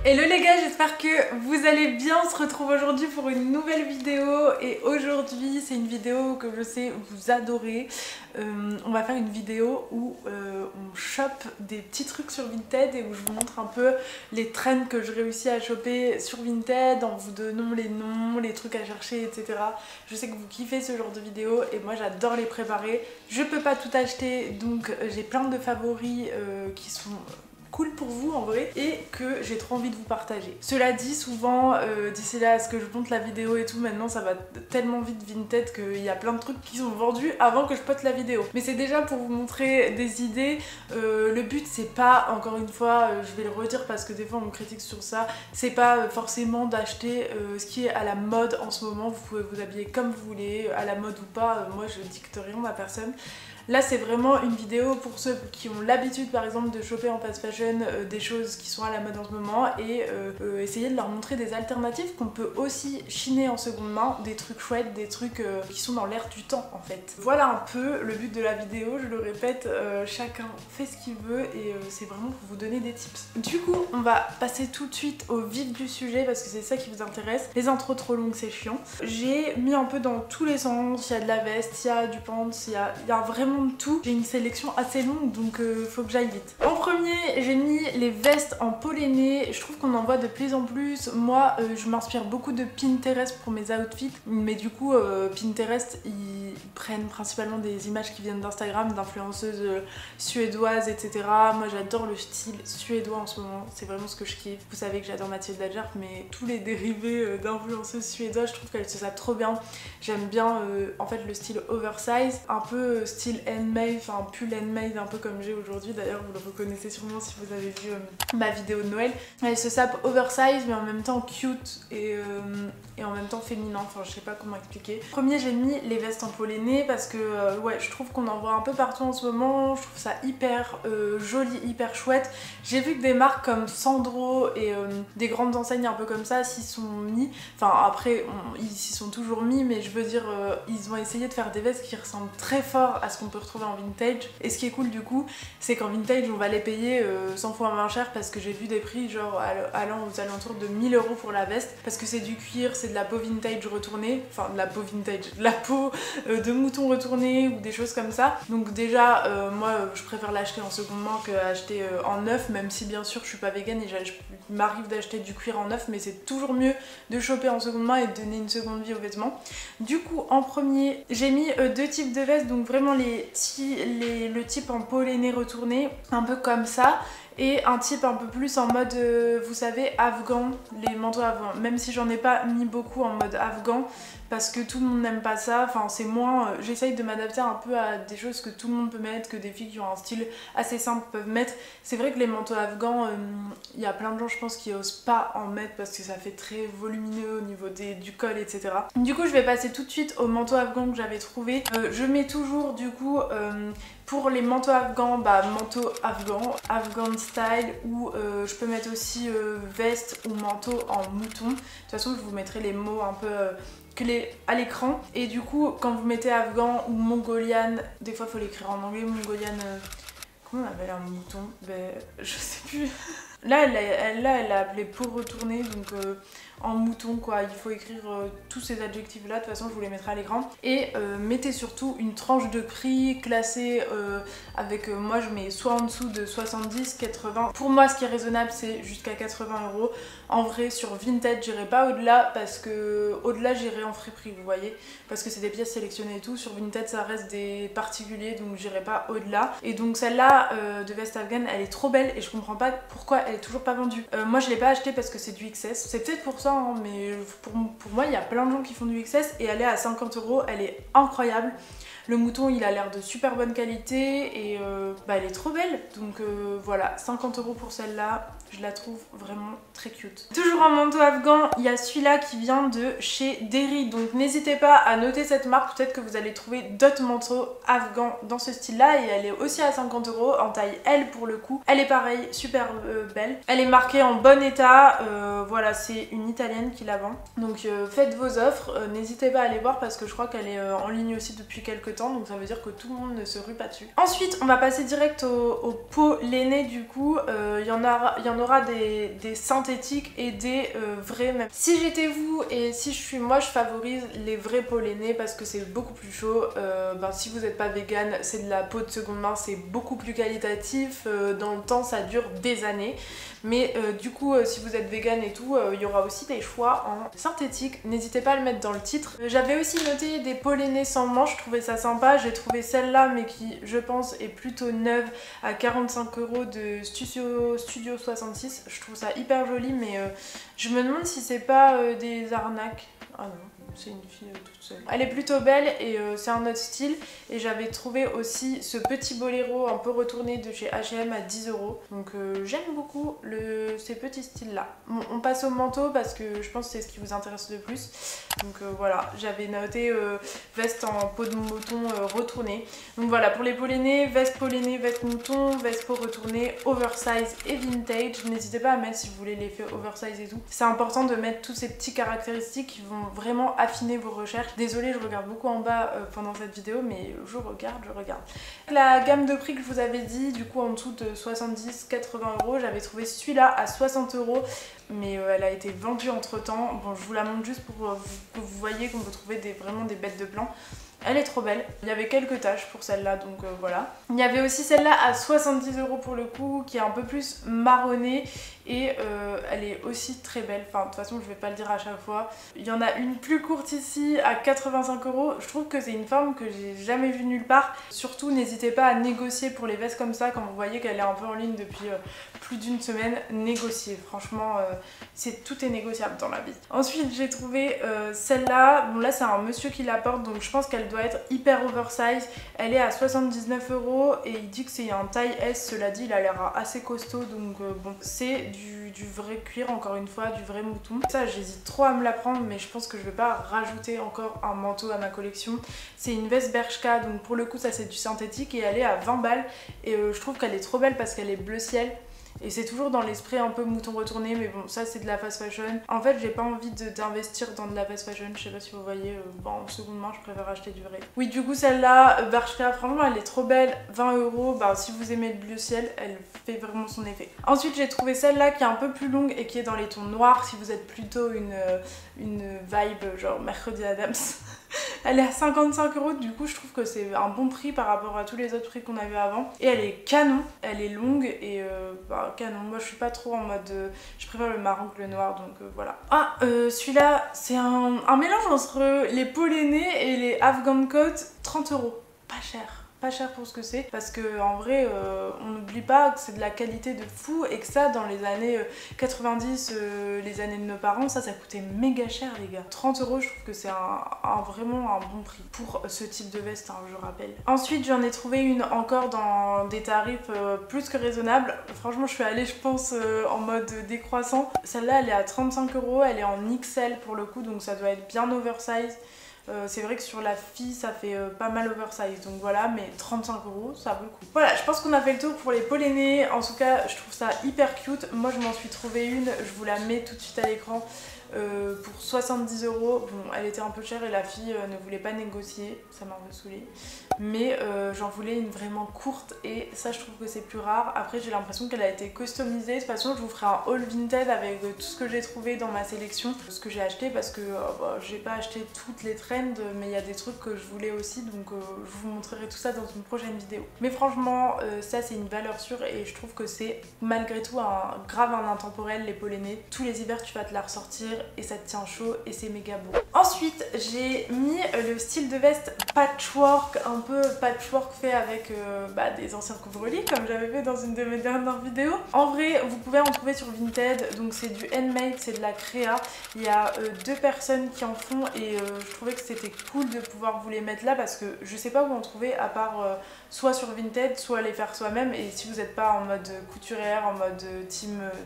Hello les gars, j'espère que vous allez bien. On se retrouve aujourd'hui pour une nouvelle vidéo et aujourd'hui c'est une vidéo que je sais vous adorez. On va faire une vidéo où on chope des petits trucs sur Vinted et où je vous montre un peu les trends que je réussis à choper sur Vinted en vous donnant les noms, les trucs à chercher, etc. Je sais que vous kiffez ce genre de vidéo et moi j'adore les préparer. Je peux pas tout acheter donc j'ai plein de favoris qui sont cool pour vous en vrai et que j'ai trop envie de vous partager. Cela dit, souvent d'ici là à ce que je monte la vidéo et tout, maintenant ça va tellement vite Vinted qu'il y a plein de trucs qui sont vendus avant que je poste la vidéo. Mais c'est déjà pour vous montrer des idées. Le but c'est pas, encore une fois, je vais le redire parce que des fois on me critique sur ça, c'est pas forcément d'acheter ce qui est à la mode en ce moment. Vous pouvez vous habiller comme vous voulez, à la mode ou pas, moi je dicte rien à personne. Là c'est vraiment une vidéo pour ceux qui ont l'habitude par exemple de choper en fast fashion des choses qui sont à la mode en ce moment et essayer de leur montrer des alternatives qu'on peut aussi chiner en seconde main, des trucs chouettes, des trucs qui sont dans l'air du temps en fait. Voilà un peu le but de la vidéo, je le répète, chacun fait ce qu'il veut et c'est vraiment pour vous donner des tips. Du coup on va passer tout de suite au vif du sujet parce que c'est ça qui vous intéresse. Les intros trop longues c'est chiant. J'ai mis un peu dans tous les sens, il y a de la veste, il y a du pants, il y a vraiment de tout. J'ai une sélection assez longue donc faut que j'aille vite. En premier j'ai mis les vestes en polléné. Je trouve qu'on en voit de plus en plus. Moi je m'inspire beaucoup de Pinterest pour mes outfits mais du coup Pinterest ils prennent principalement des images qui viennent d'Instagram, d'influenceuses suédoises etc. Moi j'adore le style suédois en ce moment, c'est vraiment ce que je kiffe. Vous savez que j'adore Mathilde Adjar mais tous les dérivés d'influenceuses suédoises je trouve qu'elles se savent trop bien. J'aime bien en fait le style oversize, un peu style handmade, enfin pull handmade un peu comme j'ai aujourd'hui. D'ailleurs vous le reconnaissez sûrement si vous avez vu ma vidéo de Noël. Elle se sape oversize mais en même temps cute et en même temps féminin, enfin je sais pas comment expliquer. Premier j'ai mis les vestes en polléné parce que ouais je trouve qu'on en voit un peu partout en ce moment, je trouve ça hyper joli, hyper chouette. J'ai vu que des marques comme Sandro et des grandes enseignes un peu comme ça s'y sont mis, enfin après ils s'y sont toujours mis mais je veux dire ils ont essayé de faire des vestes qui ressemblent très fort à ce qu'on peut retrouver en vintage et ce qui est cool du coup c'est qu'en vintage on va les payer 100 fois moins cher parce que j'ai vu des prix genre allant aux alentours de 1000 € pour la veste parce que c'est du cuir, c'est de la peau vintage retournée, enfin de la peau vintage, de la peau de mouton retournée ou des choses comme ça. Donc déjà moi je préfère l'acheter en seconde main qu'acheter en neuf, même si bien sûr je suis pas végane et il m'arrive d'acheter du cuir en neuf mais c'est toujours mieux de choper en seconde main et de donner une seconde vie aux vêtements. Du coup en premier j'ai mis deux types de vestes, donc vraiment le type en polléné retourné un peu comme ça et un type un peu plus en mode vous savez afghan, les manteaux afghans, même si j'en ai pas mis beaucoup en mode afghan parce que tout le monde n'aime pas ça, enfin c'est moins, j'essaye de m'adapter un peu à des choses que tout le monde peut mettre, que des filles qui ont un style assez simple peuvent mettre. C'est vrai que les manteaux afghans, il y a plein de gens je pense qui osent pas en mettre parce que ça fait très volumineux au niveau du col etc. Du coup je vais passer tout de suite au manteau afghan que j'avais trouvé. Je mets toujours du coup pour les manteaux afghans, manteau afghan style ou je peux mettre aussi veste ou manteau en mouton. De toute façon je vous mettrai les mots un peu à l'écran et du coup quand vous mettez afghan ou mongolian, des fois il faut l'écrire en anglais, mongolian, comment on appelle un mouton, je sais plus. Là elle a appelé peau retournée donc en mouton quoi, il faut écrire tous ces adjectifs là, de toute façon je vous les mettrai à l'écran. Et mettez surtout une tranche de prix classée avec, moi je mets soit en dessous de 70, 80. Pour moi ce qui est raisonnable c'est jusqu'à 80 €. En vrai sur Vinted j'irai pas au-delà parce que au-delà j'irai en friperie vous voyez, parce que c'est des pièces sélectionnées et tout. Sur Vinted ça reste des particuliers donc j'irai pas au-delà. Et donc celle-là de veste afghane elle est trop belle et je comprends pas pourquoi elle est toujours pas vendue. Moi je l'ai pas achetée parce que c'est du XS, c'est peut-être pour ça hein, mais pour moi il y a plein de gens qui font du XS et elle est à 50 €, elle est incroyable. Le mouton il a l'air de super bonne qualité et elle est trop belle donc voilà, 50 € pour celle-là, je la trouve vraiment très cute. Toujours en manteau afghan, il y a celui-là qui vient de chez Derry, donc n'hésitez pas à noter cette marque, peut-être que vous allez trouver d'autres manteaux afghans dans ce style là et elle est aussi à 50 € en taille L pour le coup. Elle est pareil, super belle, elle est marquée en bon état, voilà c'est une italienne qui la vend donc faites vos offres, n'hésitez pas à aller voir parce que je crois qu'elle est en ligne aussi depuis quelques temps donc ça veut dire que tout le monde ne se rue pas dessus. Ensuite on va passer direct au pot l'aîné du coup, il y en aura aura des synthétiques et des vrais même. Si j'étais vous et si je suis moi, je favorise les vrais peau lainée parce que c'est beaucoup plus chaud. Si vous n'êtes pas vegan, c'est de la peau de seconde main, c'est beaucoup plus qualitatif. Dans le temps, ça dure des années. Mais du coup, si vous êtes vegan et tout, il y aura aussi des choix en synthétique. N'hésitez pas à le mettre dans le titre. J'avais aussi noté des peaux lainées sans manches, je trouvais ça sympa. J'ai trouvé celle-là, mais qui, je pense, est plutôt neuve, à 45 € de Studio 66. Je trouve ça hyper joli, mais je me demande si c'est pas des arnaques. Ah non. C'est une fille toute seule. Elle est plutôt belle et c'est un autre style. Et j'avais trouvé aussi ce petit boléro un peu retourné de chez H&M à 10 €. Donc j'aime beaucoup ces petits styles là. Bon, on passe au manteau parce que je pense que c'est ce qui vous intéresse le plus. Donc voilà, j'avais noté veste en peau de mouton retournée. Donc voilà, pour les peaux lainées, veste peau lainée, veste mouton, veste peau retournée, oversize et vintage. N'hésitez pas à mettre si vous voulez l'effet oversize et tout. C'est important de mettre tous ces petits caractéristiques qui vont vraiment affiner vos recherches. Désolée, je regarde beaucoup en bas pendant cette vidéo, mais je regarde. La gamme de prix que je vous avais dit, du coup en dessous de 70-80 €, j'avais trouvé celui-là à 60 €, mais elle a été vendue entre temps. Bon, je vous la montre juste pour que vous voyez qu'on peut trouver vraiment des bêtes de plan. Elle est trop belle. Il y avait quelques taches pour celle-là, donc voilà. Il y avait aussi celle-là à 70 € pour le coup, qui est un peu plus marronnée et elle est aussi très belle. Enfin, de toute façon, je vais pas le dire à chaque fois. Il y en a une plus courte ici à 85 €. Je trouve que c'est une forme que j'ai jamais vue nulle part. Surtout, n'hésitez pas à négocier pour les vestes comme ça, quand vous voyez qu'elle est un peu en ligne depuis plus d'une semaine. Négocier, franchement, tout est négociable dans la vie. Ensuite, j'ai trouvé celle-là. Bon, là, c'est un monsieur qui la porte, donc je pense qu'elle doit être hyper oversize. Elle est à 79 € et il dit que c'est un taille S. Cela dit, il a l'air assez costaud, donc bon, c'est du vrai cuir, encore une fois, du vrai mouton. Ça, j'hésite trop à me la prendre, mais je pense que je vais pas rajouter encore un manteau à ma collection. C'est une veste Bershka, donc pour le coup, ça c'est du synthétique et elle est à 20 balles. Et je trouve qu'elle est trop belle parce qu'elle est bleu ciel. Et c'est toujours dans l'esprit un peu mouton retourné, mais bon, ça c'est de la fast fashion. En fait, j'ai pas envie d'investir dans de la fast fashion, je sais pas si vous voyez, en seconde main, je préfère acheter du vrai. Oui, du coup, celle-là, Bershka, franchement, elle est trop belle, 20 €. Bah, si vous aimez le bleu ciel, elle fait vraiment son effet. Ensuite, j'ai trouvé celle-là qui est un peu plus longue et qui est dans les tons noirs, si vous êtes plutôt une vibe genre Mercredi Adams. Elle est à 55 €, du coup je trouve que c'est un bon prix par rapport à tous les autres prix qu'on avait avant. Et elle est canon, elle est longue et canon. Moi je suis pas trop en mode... je préfère le marron que le noir, donc voilà. Ah, celui-là, c'est un mélange entre les peaux lainées et les Afghan coat, 30 €. Pas cher. Pas cher pour ce que c'est, parce que en vrai on n'oublie pas que c'est de la qualité de fou et que ça dans les années 90, les années de nos parents, ça coûtait méga cher les gars. 30 €, je trouve que c'est vraiment un bon prix pour ce type de veste, hein, je rappelle. Ensuite j'en ai trouvé une encore dans des tarifs plus que raisonnables. Franchement je suis allée, je pense, en mode décroissant. Celle-là elle est à 35 €, elle est en XL pour le coup, donc ça doit être bien oversize. C'est vrai que sur la fille ça fait pas mal oversize, donc voilà, mais 35 €, ça vaut le coup. Voilà, je pense qu'on a fait le tour pour les peaux lainées. En tout cas je trouve ça hyper cute. Moi je m'en suis trouvé une, je vous la mets tout de suite à l'écran, pour 70 €. Bon, elle était un peu chère et la fille ne voulait pas négocier, ça m'a un peu saoulée. Mais j'en voulais une vraiment courte et ça je trouve que c'est plus rare. Après j'ai l'impression qu'elle a été customisée. De toute façon je vous ferai un haul vintage avec tout ce que j'ai trouvé dans ma sélection, ce que j'ai acheté, parce que j'ai pas acheté toutes les trends, mais il y a des trucs que je voulais aussi, donc je vous montrerai tout ça dans une prochaine vidéo. Mais franchement ça c'est une valeur sûre et je trouve que c'est malgré tout grave un intemporel, les peaux lainées. Tous les hivers tu vas te la ressortir et ça te tient chaud et c'est méga beau. Ensuite j'ai mis le style de veste patchwork, un peu patchwork fait avec des anciens couvre-lits comme j'avais fait dans une de mes dernières vidéos. En vrai vous pouvez en trouver sur Vinted, donc c'est du handmade, c'est de la créa. Il y a 2 personnes qui en font et je trouvais que c'était cool de pouvoir vous les mettre là parce que je sais pas où en trouver à part soit sur Vinted, soit les faire soi-même. Et si vous n'êtes pas en mode couturière, en mode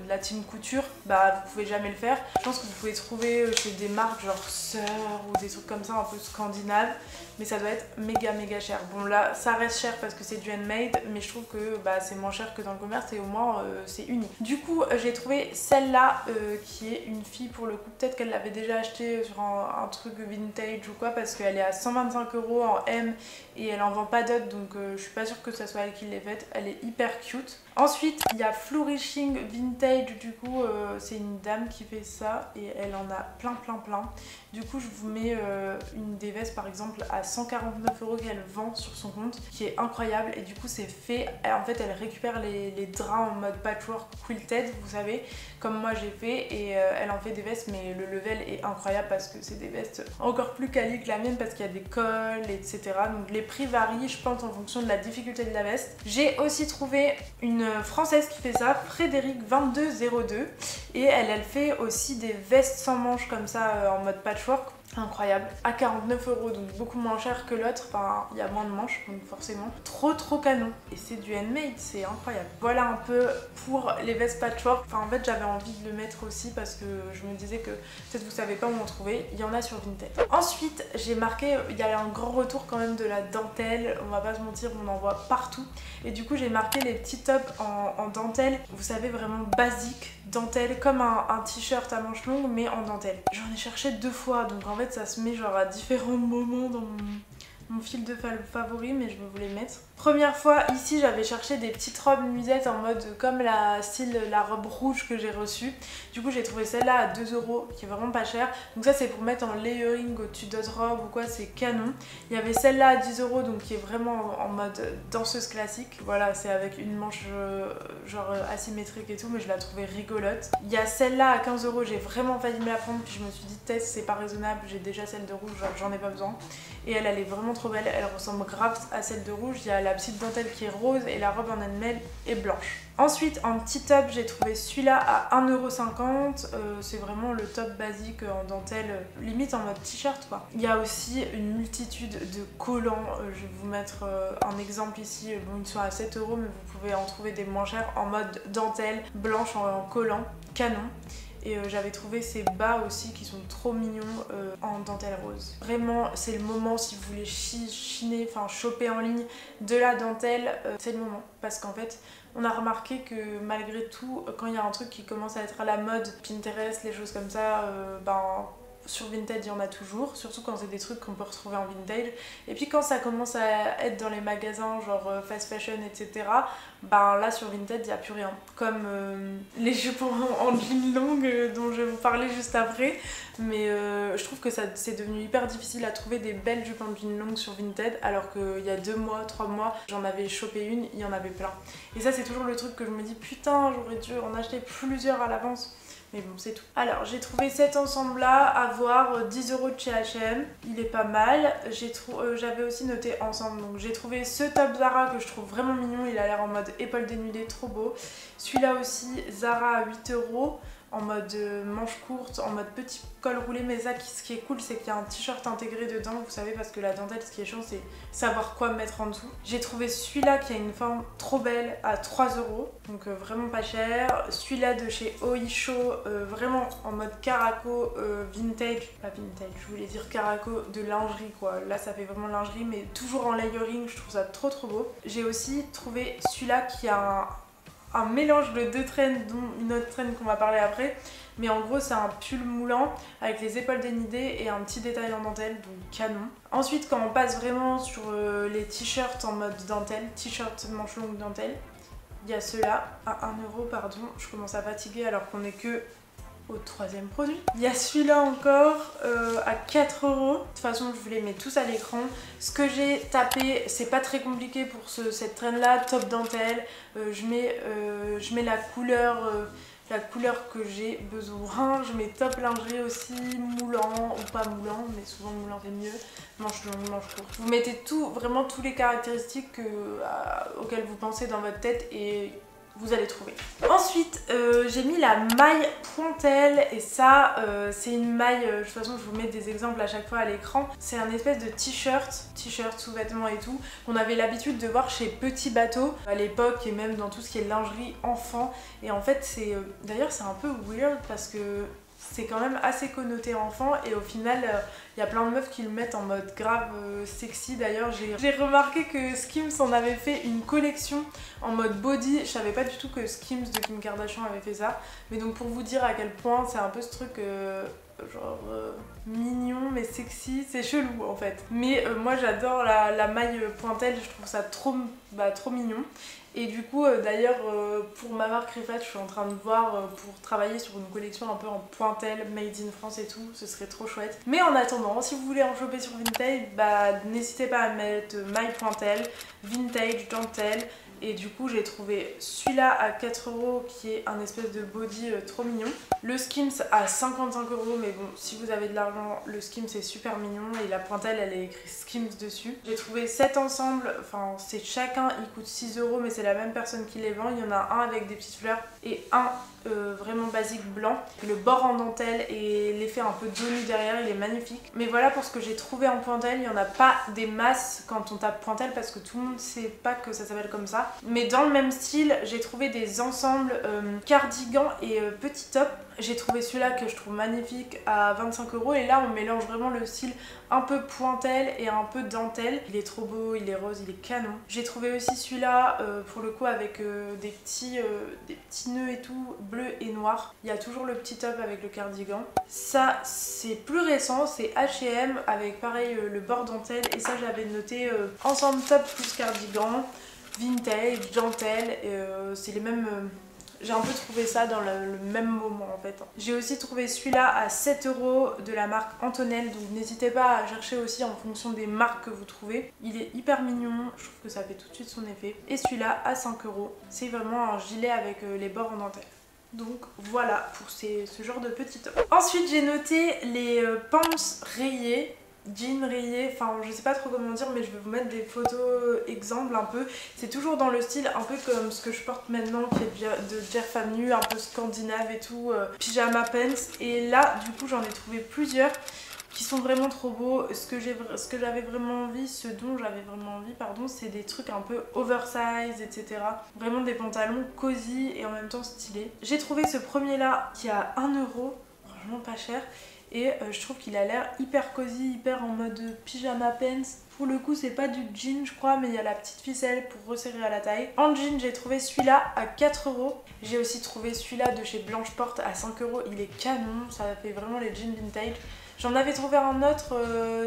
la team couture, bah vous pouvez jamais le faire. Je pense que vous pouvez trouver chez des marques genre Sœur ou des trucs comme ça un peu scandinaves, mais ça doit être méga cher. Bon là ça reste cher parce que c'est du handmade, mais je trouve que c'est moins cher que dans le commerce et au moins c'est unique. Du coup j'ai trouvé celle-là qui est une fille pour le coup, peut-être qu'elle l'avait déjà acheté sur un truc vintage ou quoi parce qu'elle est à 125 € en M et elle en vend pas d'autres, donc je suis pas sûre que ça soit elle qui l'ait faite. Elle est hyper cute. Ensuite il y a Flourishing Vintage, du coup c'est une dame qui fait ça et elle en a plein. Du coup je vous mets une des vestes par exemple à 149 € qu'elle vend sur son compte, qui est incroyable. Et du coup c'est fait, en fait elle récupère les draps en mode patchwork quilted, vous savez, comme moi j'ai fait, et elle en fait des vestes, mais le level est incroyable parce que c'est des vestes encore plus quali que la mienne parce qu'il y a des cols, etc. Donc les prix varient, je pense, en fonction de la difficulté de la veste. J'ai aussi trouvé une française qui fait ça, Frédéric 2202, et elle fait aussi des vestes sans manches comme ça en mode patchwork. Incroyable, à 49 €, donc beaucoup moins cher que l'autre, enfin il y a moins de manches donc forcément trop canon, et c'est du handmade, c'est incroyable. Voilà un peu pour les vestes patchwork. Enfin en fait j'avais envie de le mettre aussi parce que je me disais que peut-être vous savez pas où en trouver, il y en a sur Vinted. Ensuite j'ai marqué, il y a un grand retour quand même de la dentelle, on va pas se mentir, on en voit partout, et du coup j'ai marqué les petits tops en dentelle, vous savez, vraiment basique, dentelle, comme un t-shirt à manches longues mais en dentelle. J'en ai cherché 2 fois, donc en fait ça se met genre à différents moments dans mon fil de favori, mais je vais vous les mettre. Première fois, ici j'avais cherché des petites robes nuisettes en mode comme la robe rouge que j'ai reçue. Du coup j'ai trouvé celle-là à 2 €, qui est vraiment pas chère. Donc ça c'est pour mettre en layering au-dessus d'autres robes ou quoi, c'est canon. Il y avait celle-là à 10 €, donc qui est vraiment en mode danseuse classique. Voilà, c'est avec une manche genre asymétrique et tout, mais je la trouvais rigolote. Il y a celle-là à 15 €, j'ai vraiment failli me la prendre, puis je me suis dit Tess, c'est pas raisonnable, j'ai déjà celle de rouge, j'en ai pas besoin. Et elle est vraiment trop belle, elle ressemble grave à celle de rouge. Il y a la petite dentelle qui est rose et la robe en elle-même est blanche. Ensuite en petit top j'ai trouvé celui-là à 1,50 €, c'est vraiment le top basique en dentelle, limite en mode t-shirt quoi. Il y a aussi une multitude de collants, je vais vous mettre un exemple ici, bon ils sont à 7 € mais vous pouvez en trouver des moins chers en mode dentelle blanche en collant, canon. Et j'avais trouvé ces bas aussi qui sont trop mignons en dentelle rose. Vraiment c'est le moment si vous voulez chiner, enfin choper en ligne de la dentelle, c'est le moment. Parce qu'en fait on a remarqué que malgré tout, quand il y a un truc qui commence à être à la mode, Pinterest, les choses comme ça, sur Vinted il y en a toujours, surtout quand c'est des trucs qu'on peut retrouver en vintage. Et puis quand ça commence à être dans les magasins genre fast fashion, etc., là sur Vinted il n'y a plus rien. Comme les jupes en jean longue dont je vais vous parler juste après. Mais je trouve que c'est devenu hyper difficile à trouver des belles jupes en jean longue sur Vinted, alors qu'il y a 2 mois, 3 mois, j'en avais chopé une, il y en avait plein. Et ça c'est toujours le truc que je me dis putain, j'aurais dû en acheter plusieurs à l'avance. Mais bon, c'est tout. Alors, j'ai trouvé cet ensemble-là à voir 10 € de chez H&M. Il est pas mal. J'avais aussi noté ensemble. Donc, j'ai trouvé ce top Zara que je trouve vraiment mignon. Il a l'air en mode épaule dénudée, trop beau. Celui-là aussi, Zara à 8 €. En mode manche courte, en mode petit col roulé, mais ça ce qui est cool c'est qu'il y a un t-shirt intégré dedans, vous savez, parce que la dentelle ce qui est chiant c'est savoir quoi mettre en dessous. J'ai trouvé celui-là qui a une forme trop belle à 3 €, donc vraiment pas cher. Celui-là de chez Oisho, vraiment en mode caraco vintage, pas vintage, je voulais dire caraco de lingerie quoi, là ça fait vraiment lingerie mais toujours en layering, je trouve ça trop beau. J'ai aussi trouvé celui-là qui a un mélange de 2 traînes, dont une autre traîne qu'on va parler après, mais en gros c'est un pull moulant avec les épaules dénudées et un petit détail en dentelle, donc canon. Ensuite quand on passe vraiment sur les t-shirts en mode dentelle, t-shirt manche longue dentelle, il y a ceux-là à 1 €, pardon, je commence à fatiguer alors qu'on est que au 3e produit. Il y a celui-là encore à 4 €. De toute façon je vous les mets tous à l'écran. Ce que j'ai tapé, c'est pas très compliqué pour cette traîne là, top dentelle. Je mets la couleur que j'ai besoin. Je mets top lingerie aussi, moulant ou pas moulant, mais souvent moulant c'est mieux. Manche longue, manche courte. Vous mettez tout, vraiment toutes les caractéristiques auxquelles vous pensez dans votre tête et vous allez trouver. Ensuite j'ai mis la maille pointelle, et ça c'est une maille, de toute façon je vous mets des exemples à chaque fois à l'écran. C'est un espèce de t-shirt, sous-vêtements et tout, qu'on avait l'habitude de voir chez Petit Bateau à l'époque, et même dans tout ce qui est lingerie enfant. Et en fait c'est d'ailleurs c'est un peu weird parce que c'est quand même assez connoté enfant, et au final il y a plein de meufs qui le mettent en mode grave sexy. D'ailleurs j'ai remarqué que Skims en avait fait une collection en mode body. Je savais pas du tout que Skims de Kim Kardashian avait fait ça, mais donc pour vous dire à quel point c'est un peu ce truc genre mignon mais sexy, c'est chelou en fait. Mais moi j'adore la maille pointelle, je trouve ça trop mignon. Et du coup d'ailleurs pour ma marque Refat, je suis en train de voir pour travailler sur une collection un peu en pointelle, made in France et tout, ce serait trop chouette. Mais en attendant, si vous voulez en choper sur Vinted, n'hésitez pas à mettre maille pointelle, vintage, dentelle. Et du coup j'ai trouvé celui-là à 4 € qui est un espèce de body trop mignon. Le Skims à 55 €, mais bon si vous avez de l'argent, le Skims c'est super mignon et la pointelle elle est écrit Skims dessus. J'ai trouvé 7 ensembles, enfin c'est chacun, il coûte 6 € mais c'est la même personne qui les vend. Il y en a un avec des petites fleurs et un vraiment basique blanc. Le bord en dentelle et l'effet un peu dos nu derrière, il est magnifique. Mais voilà pour ce que j'ai trouvé en pointelle. Il n'y en a pas des masses quand on tape pointelle parce que tout le monde sait pas que ça s'appelle comme ça. Mais dans le même style, j'ai trouvé des ensembles cardigans et petits tops. J'ai trouvé celui-là que je trouve magnifique à 25 € et là on mélange vraiment le style un peu pointelle et un peu dentelle. Il est trop beau, il est rose, il est canon. J'ai trouvé aussi celui-là pour le coup avec des petits nœuds et tout, bleu et noir. Il y a toujours le petit top avec le cardigan. Ça c'est plus récent, c'est H&M avec pareil le bord dentelle et ça j'avais noté ensemble top plus cardigan, vintage, dentelle, c'est les mêmes... J'ai un peu trouvé ça dans le même moment en fait. J'ai aussi trouvé celui-là à 7 € de la marque Antonelle, donc n'hésitez pas à chercher aussi en fonction des marques que vous trouvez. Il est hyper mignon, je trouve que ça fait tout de suite son effet. Et celui-là à 5 €, c'est vraiment un gilet avec les bords en dentelle. Donc voilà pour ce genre de petit top. Ensuite j'ai noté les pants rayés. Jeans rayés, enfin je sais pas trop comment dire mais je vais vous mettre des photos exemples un peu. C'est toujours dans le style un peu comme ce que je porte maintenant qui est de Jer Famnu, un peu scandinave et tout, pyjama pants. Et là du coup j'en ai trouvé plusieurs qui sont vraiment trop beaux. Ce que j'avais vraiment envie, ce dont j'avais vraiment envie pardon, c'est des trucs un peu oversize etc. Vraiment des pantalons cosy et en même temps stylés. J'ai trouvé ce premier là qui a 1 €, franchement pas cher. Et je trouve qu'il a l'air hyper cosy, hyper en mode pyjama pants. Pour le coup c'est pas du jean je crois mais il y a la petite ficelle pour resserrer à la taille. En jean j'ai trouvé celui-là à 4 €. J'ai aussi trouvé celui-là de chez Blanche Porte à 5 €. Il est canon, ça fait vraiment les jeans vintage. J'en avais trouvé un autre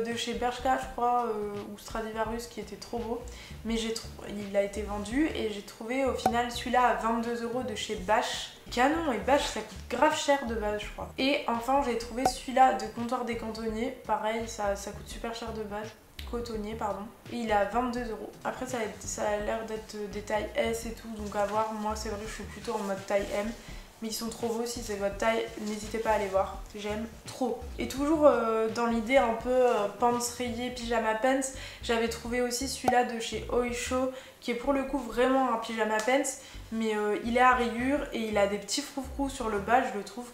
de chez Bershka je crois ou Stradivarius qui était trop beau. Mais il a été vendu et j'ai trouvé au final celui-là à 22 € de chez Bash. Canon, et Bash ça coûte grave cher de base je crois. Et enfin j'ai trouvé celui-là de Comptoir des Cantonniers. Pareil ça coûte super cher de base. Cotonnier pardon. Et il est à 22 €. Après ça a l'air d'être des tailles S et tout donc à voir. Moi c'est vrai que je suis plutôt en mode taille M. Mais ils sont trop beaux, si c'est votre taille, n'hésitez pas à aller voir, j'aime trop. Et toujours dans l'idée un peu pants rayés, pyjama pants, j'avais trouvé aussi celui-là de chez Oisho, qui est pour le coup vraiment un pyjama pants, mais il est à rayures et il a des petits froufrous sur le bas, je le trouve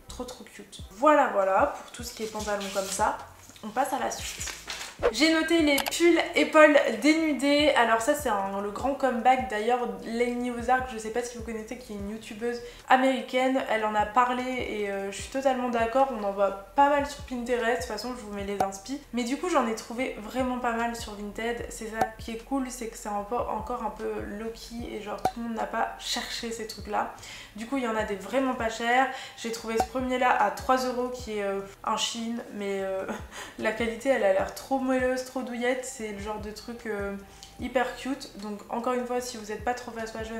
trop cute. Voilà pour tout ce qui est pantalon comme ça, on passe à la suite. J'ai noté les pulls épaules dénudées. Alors ça c'est le grand comeback. D'ailleurs Lainey Ozark, je sais pas si vous connaissez, qui est une youtubeuse américaine, elle en a parlé et je suis totalement d'accord. On en voit pas mal sur Pinterest, de toute façon je vous mets les inspi. Mais du coup j'en ai trouvé vraiment pas mal sur Vinted. C'est ça qui est cool, c'est que c'est encore un peu low-key et genre tout le monde n'a pas cherché ces trucs là. Du coup il y en a des vraiment pas chers. J'ai trouvé ce premier là à 3 € qui est un Shein, mais la qualité elle a l'air trop moelleuse, trop douillette, c'est le genre de truc hyper cute. Donc encore une fois si vous n'êtes pas trop fast fashion,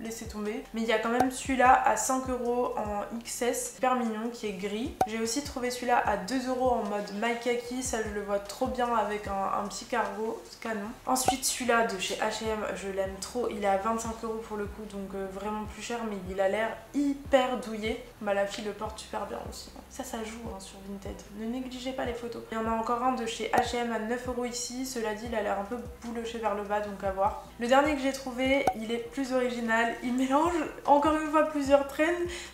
laissez tomber. Mais il y a quand même celui-là à 5 € en XS, super mignon, qui est gris. J'ai aussi trouvé celui-là à 2 € en mode my kaki, ça je le vois trop bien avec un petit cargo, canon. Ensuite celui-là de chez H&M, je l'aime trop, il est à 25 € pour le coup, donc vraiment plus cher, mais il a l'air hyper douillet. La fille le porte super bien aussi. Ça joue sur Vinted, ne négligez pas les photos. Il y en a encore un de chez H&M à 9 € ici, cela dit il a l'air un peu bouloché vers le bas, donc à voir. Le dernier que j'ai trouvé, il est plus original. Il mélange encore une fois plusieurs trends,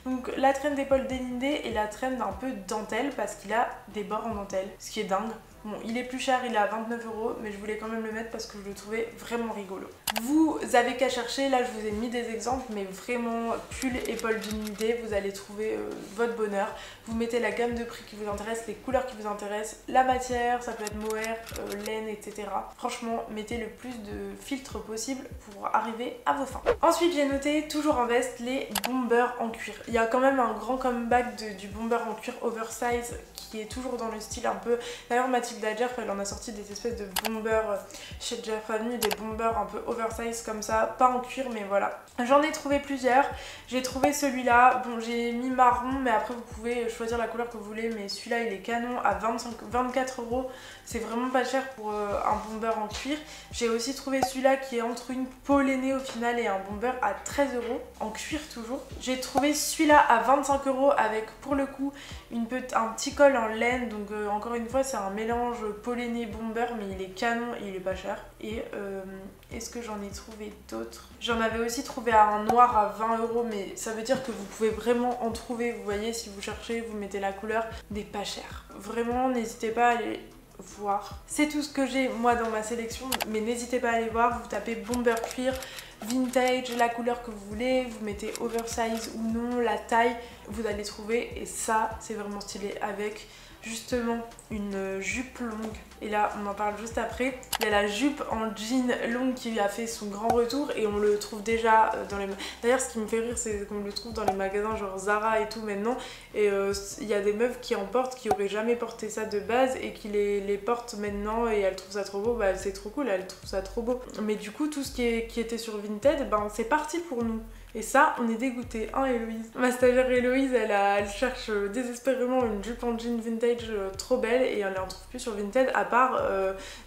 donc la traîne d'épaule dénudée et la traîne un peu dentelle parce qu'il a des bords en dentelle, ce qui est dingue. Bon, il est plus cher, il est à 29 €, mais je voulais quand même le mettre parce que je le trouvais vraiment rigolo. Vous avez qu'à chercher, là je vous ai mis des exemples, mais vraiment pull et Paul d'une idée, vous allez trouver votre bonheur. Vous mettez la gamme de prix qui vous intéresse, les couleurs qui vous intéressent, la matière, ça peut être mohair, laine, etc. Franchement, mettez le plus de filtres possible pour arriver à vos fins. Ensuite, j'ai noté, toujours en veste, les bombers en cuir. Il y a quand même un grand comeback du bomber en cuir oversize qui est toujours dans le style un peu... D'ailleurs, Mathilda Djerf, elle en a sorti des espèces de bombers chez Djerf Family, des bombers un peu oversize comme ça, pas en cuir, mais voilà. J'en ai trouvé plusieurs. J'ai trouvé celui-là. Bon, j'ai mis marron, mais après vous pouvez choisir la couleur que vous voulez, mais celui-là il est canon à 24 €. C'est vraiment pas cher pour un bomber en cuir. J'ai aussi trouvé celui-là qui est entre une peau lainée au final et un bomber à 13 €, en cuir toujours. J'ai trouvé celui-là à 25 € avec pour le coup un petit col en laine, donc encore une fois c'est un mélange peau lainée bomber, mais il est canon et il est pas cher. Et est-ce que j'en ai trouvé d'autres? J'en avais aussi trouvé un noir à 20 €, mais ça veut dire que vous pouvez vraiment en trouver. Vous voyez, si vous cherchez, vous mettez la couleur, des pas chers. Vraiment, n'hésitez pas à aller voir. C'est tout ce que j'ai moi dans ma sélection, mais n'hésitez pas à aller voir. Vous tapez bomber cuir, vintage, la couleur que vous voulez, vous mettez oversize ou non, la taille, vous allez trouver. Et ça, c'est vraiment stylé avec justement une jupe longue. Et là on en parle juste après. Il y a la jupe en jean longue qui a fait son grand retour et on le trouve déjà dans les... D'ailleurs ce qui me fait rire c'est qu'on le trouve dans les magasins genre Zara et tout maintenant. Et il y a des meufs qui en portent qui auraient jamais porté ça de base et qui les portent maintenant et elles trouvent ça trop beau. Bah c'est trop cool, elles trouvent ça trop beau. Mais du coup tout ce qui était sur Vinted, ben c'est parti pour nous. Et ça, on est dégoûté, hein Héloïse. Ma stagiaire Héloïse, elle cherche désespérément une jupe en jean vintage trop belle et elle en trouve plus sur Vinted à part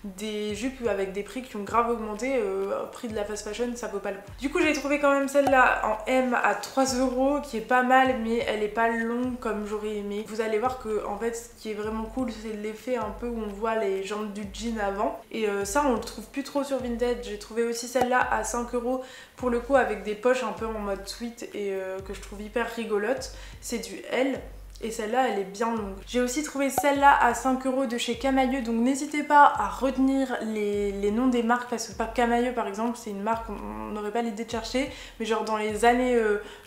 des jupes avec des prix qui ont grave augmenté. Au prix de la fast fashion, ça vaut pas le coup. Du coup, j'ai trouvé quand même celle-là en M à 3 € qui est pas mal, mais elle est pas longue comme j'aurais aimé. Vous allez voir que en fait, ce qui est vraiment cool, c'est l'effet un peu où on voit les jambes du jean avant. Et ça, on le trouve plus trop sur Vinted. J'ai trouvé aussi celle-là à 5 € pour le coup avec des poches un peu en mode sweat et que je trouve hyper rigolote. C'est du L et celle-là elle est bien longue. J'ai aussi trouvé celle-là à 5 € de chez Camailleux, donc n'hésitez pas à retenir les noms des marques parce que pas Camailleux par exemple c'est une marque qu'on n'aurait pas l'idée de chercher, mais genre dans les années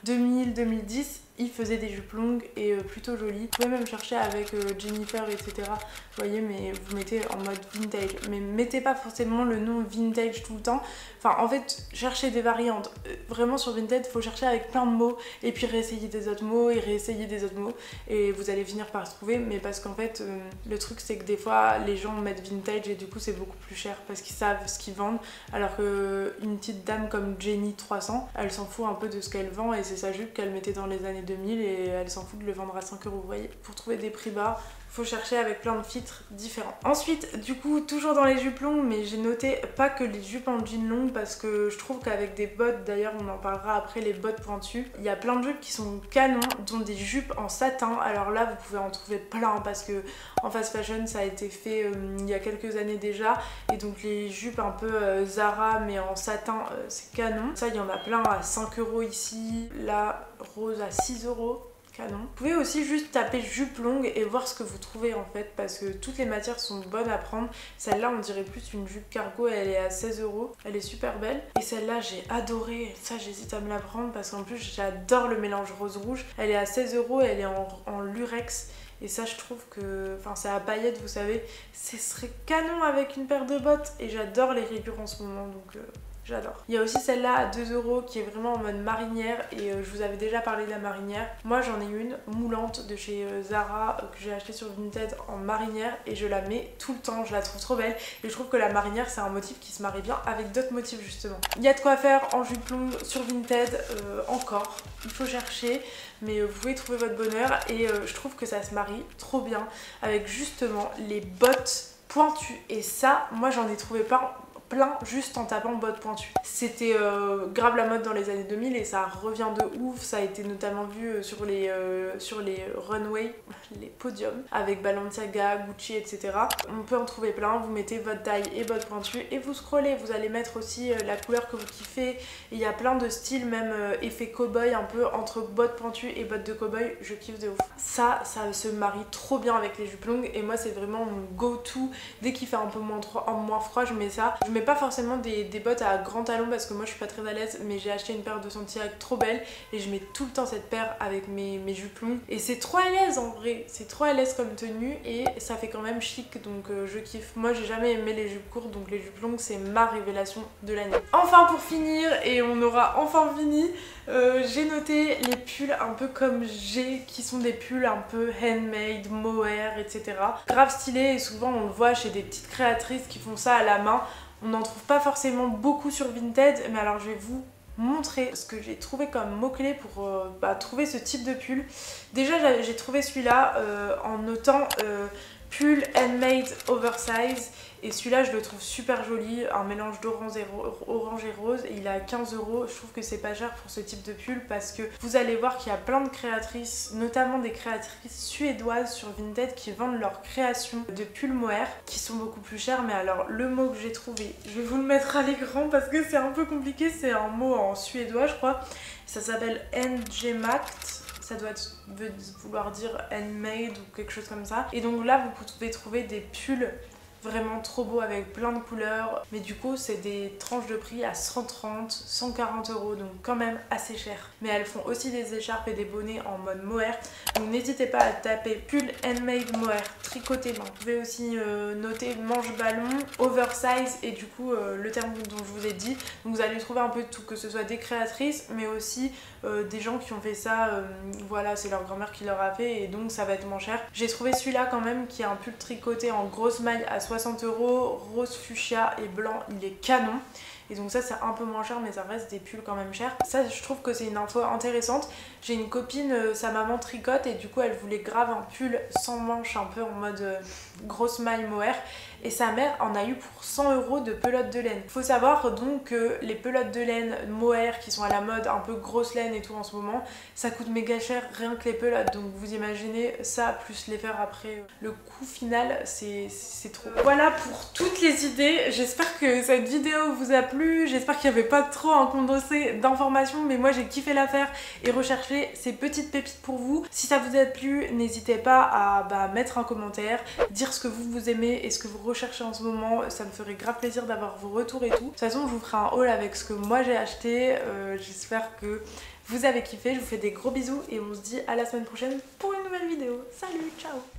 2000-2010 ils faisaient des jupes longues et plutôt jolies. Vous pouvez même chercher avec Jennifer etc. Vous voyez, mais vous mettez en mode vintage. Mais mettez pas forcément le nom vintage tout le temps. Enfin en fait cherchez des variantes. Vraiment sur Vinted il faut chercher avec plein de mots et puis réessayer des autres mots et réessayer des autres mots et vous allez finir par trouver. Mais parce qu'en fait le truc c'est que des fois les gens mettent vintage et du coup c'est beaucoup plus cher parce qu'ils savent ce qu'ils vendent, alors que une petite dame comme Jenny 300 elle s'en fout un peu de ce qu'elle vend et c'est sa jupe qu'elle mettait dans les années 2000 et elle s'en fout de le vendre à 5 €. Vous voyez, pour trouver des prix bas faut chercher avec plein de filtres différents. Ensuite, du coup, toujours dans les jupes longues, mais j'ai noté pas que les jupes en jean longue parce que je trouve qu'avec des bottes, d'ailleurs on en parlera après, les bottes pointues, il y a plein de jupes qui sont canons, dont des jupes en satin. Alors là, vous pouvez en trouver plein parce que en fast fashion, ça a été fait il y a quelques années déjà. Et donc les jupes un peu Zara, mais en satin, c'est canon. Ça, il y en a plein à 5 € ici. La rose à 6 €. Canon. Vous pouvez aussi juste taper jupe longue et voir ce que vous trouvez en fait parce que toutes les matières sont bonnes à prendre. Celle-là on dirait plus une jupe cargo, elle est à 16 €, elle est super belle. Et celle-là j'ai adoré, ça j'hésite à me la prendre parce qu'en plus j'adore le mélange rose-rouge. Elle est à 16 € et elle est en lurex. Et ça je trouve que, enfin c'est à paillettes vous savez, ce serait canon avec une paire de bottes. Et j'adore les rayures en ce moment donc... j'adore. Il y a aussi celle-là à 2 € qui est vraiment en mode marinière et je vous avais déjà parlé de la marinière. Moi j'en ai une moulante de chez Zara que j'ai acheté sur Vinted en marinière et je la mets tout le temps, je la trouve trop belle et je trouve que la marinière c'est un motif qui se marie bien avec d'autres motifs justement. Il y a de quoi faire en jupe longue sur Vinted encore, il faut chercher mais vous pouvez trouver votre bonheur et je trouve que ça se marie trop bien avec justement les bottes pointues et ça moi j'en ai trouvé plein juste en tapant bottes pointues. C'était grave la mode dans les années 2000 et ça revient de ouf, ça a été notamment vu sur les runways, les podiums avec Balenciaga, Gucci etc. On peut en trouver plein, vous mettez votre taille et bottes pointues et vous scrollez, vous allez mettre aussi la couleur que vous kiffez et il y a plein de styles, même effet cow-boy un peu entre bottes pointues et bottes de cow-boy, je kiffe de ouf. Ça se marie trop bien avec les jupes longues et moi c'est vraiment mon go-to, dès qu'il fait un peu moins froid je mets ça. Je mets pas forcément des bottes à grands talons parce que moi je suis pas très à l'aise, mais j'ai acheté une paire de Santiago trop belle et je mets tout le temps cette paire avec mes jupes longues et c'est trop à l'aise en vrai, c'est trop à l'aise comme tenue et ça fait quand même chic, donc je kiffe. Moi j'ai jamais aimé les jupes courtes, donc les jupes longues c'est ma révélation de l'année. Enfin pour finir, et on aura enfin fini, j'ai noté les pulls un peu comme j'ai, qui sont des pulls un peu handmade, mohair, etc. Grave stylés et souvent on le voit chez des petites créatrices qui font ça à la main. On n'en trouve pas forcément beaucoup sur Vinted, mais alors je vais vous montrer ce que j'ai trouvé comme mot-clé pour trouver ce type de pull. Déjà j'ai trouvé celui-là en notant pull handmade oversize, et celui-là je le trouve super joli, un mélange d'orange et rose, et il est à 15 €. Je trouve que c'est pas cher pour ce type de pull parce que vous allez voir qu'il y a plein de créatrices, notamment des créatrices suédoises sur Vinted, qui vendent leurs créations de pulls mohair qui sont beaucoup plus chers. Mais alors le mot que j'ai trouvé, je vais vous le mettre à l'écran parce que c'est un peu compliqué, c'est un mot en suédois je crois, ça s'appelle Handgemäkt. Ça doit vouloir dire handmade ou quelque chose comme ça. Et donc là vous pouvez trouver des pulls vraiment trop beaux avec plein de couleurs, mais du coup c'est des tranches de prix à 130, 140 €, donc quand même assez cher. Mais elles font aussi des écharpes et des bonnets en mode mohair, donc n'hésitez pas à taper pull handmade mohair tricoté main. Vous pouvez aussi noter manche ballon, oversize et du coup le terme dont je vous ai dit. Donc vous allez trouver un peu de tout, que ce soit des créatrices mais aussi des gens qui ont fait ça, voilà, c'est leur grand-mère qui leur a fait et donc ça va être moins cher. J'ai trouvé celui-là quand même qui est un pull tricoté en grosse maille à 60 €, rose fuchsia et blanc, il est canon. Et donc ça c'est un peu moins cher, mais ça reste des pulls quand même chers. Ça je trouve que c'est une info intéressante. J'ai une copine, sa maman tricote et du coup elle voulait grave un pull sans manches, un peu en mode grosse maille mohair. Et sa mère en a eu pour 100 € de pelote de laine. Faut savoir donc que les pelotes de laine mohair qui sont à la mode, un peu grosse laine et tout en ce moment, ça coûte méga cher rien que les pelotes. Donc vous imaginez ça plus les faire après. Le coût final c'est trop. Voilà pour toutes les idées. J'espère que cette vidéo vous a plu. J'espère qu'il n'y avait pas trop un condensé d'informations, mais moi j'ai kiffé la faire et rechercher ces petites pépites pour vous. Si ça vous a plu, n'hésitez pas à mettre un commentaire, dire ce que vous aimez et ce que vous recherchez en ce moment. Ça me ferait grave plaisir d'avoir vos retours et tout. De toute façon je vous ferai un haul avec ce que moi j'ai acheté. J'espère que vous avez kiffé. Je vous fais des gros bisous et on se dit à la semaine prochaine pour une nouvelle vidéo. Salut, ciao.